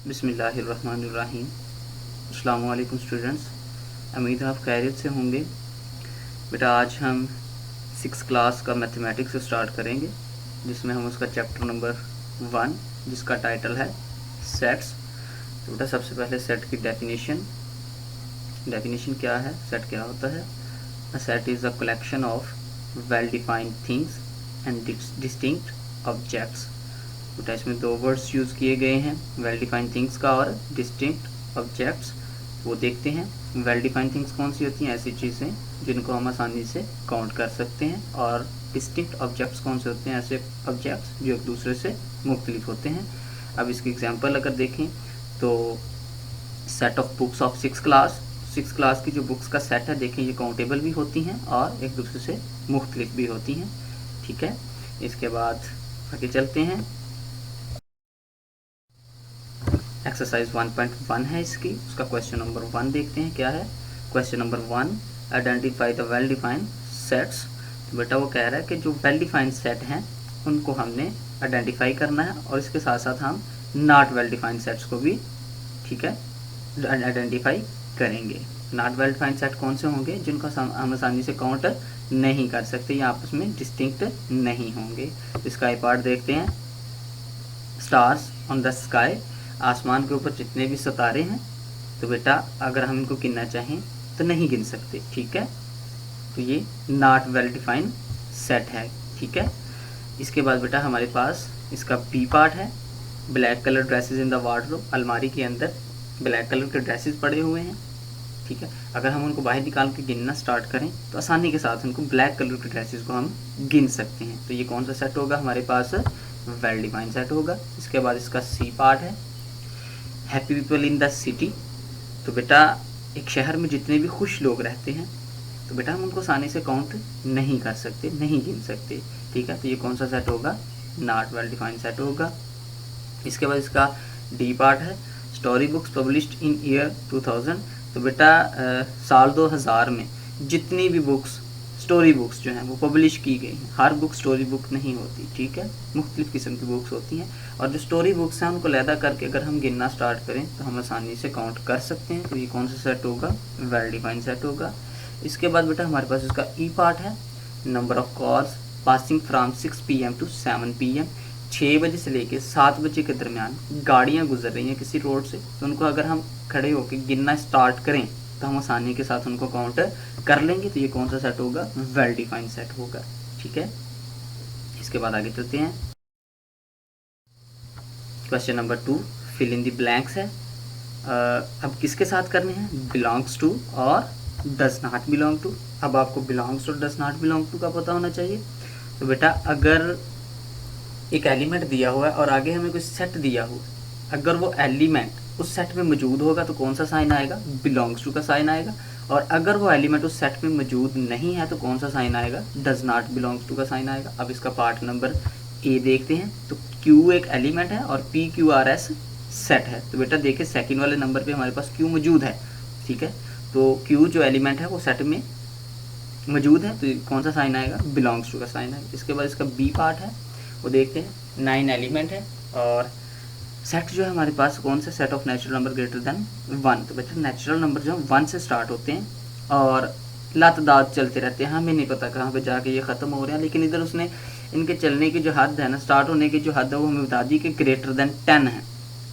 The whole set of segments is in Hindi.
बिस्मिल्लाहिर्रहमानिर्रहीम। अस्सलाम वालेकुम स्टूडेंट्स, उम्मीद है आप खैरियत से होंगे। बेटा आज हम 6 क्लास का मैथमेटिक्स स्टार्ट करेंगे, जिसमें हम उसका चैप्टर नंबर 1 जिसका टाइटल है सेट्स। तो बेटा सबसे पहले सेट की डेफिनेशन क्या है, सेट क्या होता है। A set is a collection of well defined things and distinct objects. बेटा इसमें दो वर्ड्स यूज़ किए गए हैं, वेल डिफाइंड थिंग्स का और डिस्टिंक्ट ऑब्जेक्ट्स। वो देखते हैं वेल डिफाइंड थिंग्स कौन सी होती हैं, ऐसी चीज़ें जिनको हम आसानी से काउंट कर सकते हैं, और डिस्टिंक्ट ऑब्जेक्ट्स कौन से होते हैं, ऐसे ऑब्जेक्ट्स जो एक दूसरे से मुख्तलिफ होते हैं। अब इसकी एग्जांपल अगर देखें तो set of books of 6 class की जो बुक्स का सेट है, देखें ये काउंटेबल भी होती हैं और एक दूसरे से मुख्तलिफ भी होती हैं। ठीक है, इसके बाद आगे चलते हैं। एक्सरसाइज 1.1 है इसकी, उसका क्वेश्चन नंबर 1 देखते हैं क्या है। Question number 1, identify the well defined sets. तो बेटा वो कह रहा है कि जो वेल डिफाइंड सेट हैं उनको हमने आइडेंटिफाई करना है, और इसके साथ साथ हम नॉट वेल डिफाइंड सेट्स को भी, ठीक है, आइडेंटिफाई करेंगे। नॉट वेल डिफाइंड सेट कौन से होंगे, जिनको हम आसानी से काउंट नहीं कर सकते या आपस में डिस्टिंक्ट नहीं होंगे। इसका एक पार्ट देखते हैं। स्टार्स ऑन द स्काई, आसमान के ऊपर जितने भी सितारे हैं, तो बेटा अगर हम इनको गिनना चाहें तो नहीं गिन सकते। ठीक है, तो ये नॉट वेल डिफाइंड सेट है। ठीक है, इसके बाद बेटा हमारे पास इसका बी पार्ट है। Black colour dresses in the wardrobe, अलमारी के अंदर ब्लैक कलर के ड्रेसेस पड़े हुए हैं। ठीक है, अगर हम उनको बाहर निकाल के गिनना स्टार्ट करें तो आसानी के साथ उनको ब्लैक कलर के ड्रेसेस को हम गिन सकते हैं। तो ये कौन सा सेट होगा हमारे पास, वेल डिफाइंड सेट होगा। इसके बाद इसका सी पार्ट है, happy people in the city. तो बेटा एक शहर में जितने भी खुश लोग रहते हैं, तो बेटा हम उनको आसानी से काउंट नहीं कर सकते, नहीं गिन सकते। ठीक है, तो ये कौन सा सेट होगा, नॉट वेल डिफाइंड सेट होगा। इसके बाद इसका डी पार्ट है, story books published in year 2000। तो बेटा साल 2000 में जितनी भी बुक्स, स्टोरी बुक्स जो हैं वो पब्लिश की गई हैं। हर बुक स्टोरी बुक नहीं होती, ठीक है, मुख्तलिफ किस्म की बुक्स होती हैं, और जो स्टोरी बुक्स हैं उनको लैदा करके अगर हम गिनना स्टार्ट करें तो हम आसानी से काउंट कर सकते हैं। तो ये कौन सा सेट होगा, वेल डिफाइंड सेट होगा। इसके बाद बेटा हमारे पास इसका ई पार्ट है, number of cars passing from 6 PM to 7 PM। 6 बजे से लेकर 7 बजे के दरमियान गाड़ियाँ गुजर रही हैं किसी रोड से, तो उनको अगर हम खड़े होकर गिनना स्टार्ट करें तो हम आसानी के साथ उनको काउंट कर लेंगे। तो ये कौन सा सेट होगा, वेल डिफाइंड सेट होगा। ठीक है, इसके बाद आगे चलते हैं। Question number 2, fill in the blanks है। अब किसके साथ करने हैं, बिलोंग्स टू और डज नॉट बिलोंग टू। अब आपको belongs to does not belong to का पता होना चाहिए। तो बेटा अगर एक एलिमेंट दिया हुआ है और आगे हमें कोई सेट दिया हुआ, अगर वो एलिमेंट उस सेट में मौजूद होगा तो कौन सा साइन आएगा, बिलोंग्स टू का साइन आएगा। और अगर वो एलिमेंट उस सेट में मौजूद नहीं है तो कौन सा साइन आएगा, डज नॉट बिलोंग्स टू का साइन आएगा। अब इसका पार्ट नंबर ए देखते हैं। तो क्यू एक एलिमेंट है और PQRS सेट है। तो बेटा देखिए सेकंड वाले नंबर पे हमारे पास क्यू मौजूद है। ठीक है, तो क्यू जो एलिमेंट है वो सेट में मौजूद है, तो कौन सा साइन आएगा, बिलोंग्स टू का साइन आएगा। इसके बाद इसका बी पार्ट है, वो देखते हैं। 9 एलिमेंट है और सेट जो है हमारे पास कौन सा, set of natural number greater than 1। तो बेटा नेचुरल नंबर जो है 1 से स्टार्ट होते हैं और लातदाद चलते रहते हैं, हमें नहीं पता कहाँ पे जाके ये ख़त्म हो रहे हैं। लेकिन इधर उसने इनके चलने की जो हद है ना, स्टार्ट होने की जो हद है वो हमें बता दी कि ग्रेटर देन 10 है।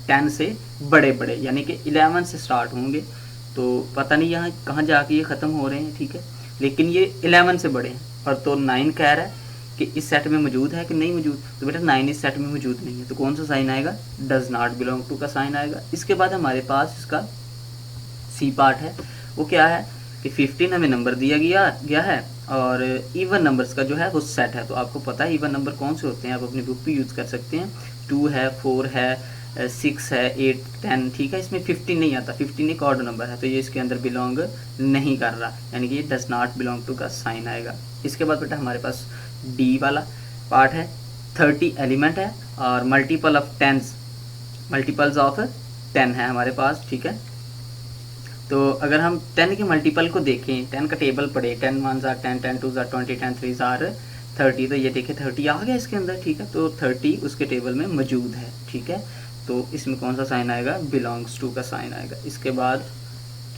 10 से बड़े बड़े यानी कि 11 से स्टार्ट होंगे। तो पता नहीं यहाँ कहाँ जाके ये ख़त्म हो रहे हैं। ठीक है, लेकिन ये 11 से बड़े हैं। और तो 9 कह रहा है कि इस सेट में मौजूद है कि नहीं मौजूद। तो बेटा 9 इस सेट में मौजूद नहीं है, तो कौन सा साइन आएगा, डज नॉट बिलोंग टू का साइन आएगा। इसके बाद हमारे पास इसका सी पार्ट है, वो क्या है कि 15 हमें नंबर दिया गया है और इवन नंबर्स का जो है वो सेट है। तो आपको पता है इवन नंबर कौन से होते हैं, आप अपनी बुक भी यूज़ कर सकते हैं। 2 है, 4 है, 6 है, 8, 10। ठीक है, इसमें 15 नहीं आता, 15 एक ऑड नंबर है, तो ये इसके अंदर बिलोंग नहीं कर रहा, यानी कि ये डज नॉट बिलोंग टू का साइन आएगा। इसके बाद बेटा हमारे पास डी वाला पार्ट है, 30 एलिमेंट है और मल्टीपल ऑफ 10, मल्टीपल्स ऑफ 10 है हमारे पास। ठीक है, तो अगर हम 10 के मल्टीपल को देखें, 10 का टेबल पढ़े, 10 1 ज़ार 10, 10 2 ज़ार 20, 10 3 ज़ार 30, तो ये देखिए 30 आ गया इसके अंदर। ठीक है, तो 30 उसके टेबल में मौजूद है। ठीक है, तो इसमें कौन सा साइन आएगा, बिलोंग्स टू का साइन आएगा। इसके बाद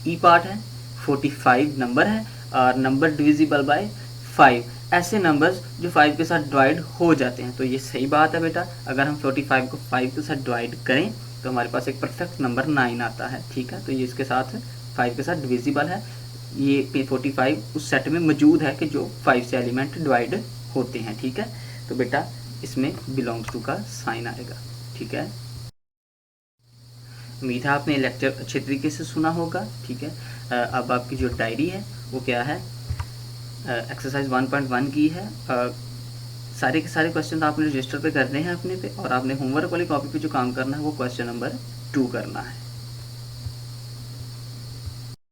ई पार्ट है, 45 नंबर है और नंबर डिविजिबल बाय 5, ऐसे नंबर्स जो 5 के साथ डिवाइड हो जाते हैं। तो ये सही बात है बेटा, अगर हम 45 को 5 के साथ डिवाइड करें तो हमारे पास एक परफेक्ट नंबर 9 आता है, ठीक है। तो ये इसके साथ 5 के साथ डिविजिबल है, ये 45 उस सेट में मौजूद है कि जो 5 से एलिमेंट डिवाइड होते हैं, ठीक है। तो बेटा इसमें बिलोंग्स टू का साइन आएगा, ठीक है। उम्मीद है आपने लेक्चर अच्छे तरीके से सुना होगा, ठीक है। अब आपकी जो डायरी है वो क्या है, एक्सरसाइज 1.1 की है। सारे के सारे क्वेश्चन आपने रजिस्टर पे करने हैं अपने पे, और आपने होमवर्क वाली कॉपी पे जो काम करना है वो क्वेश्चन नंबर 2 करना है।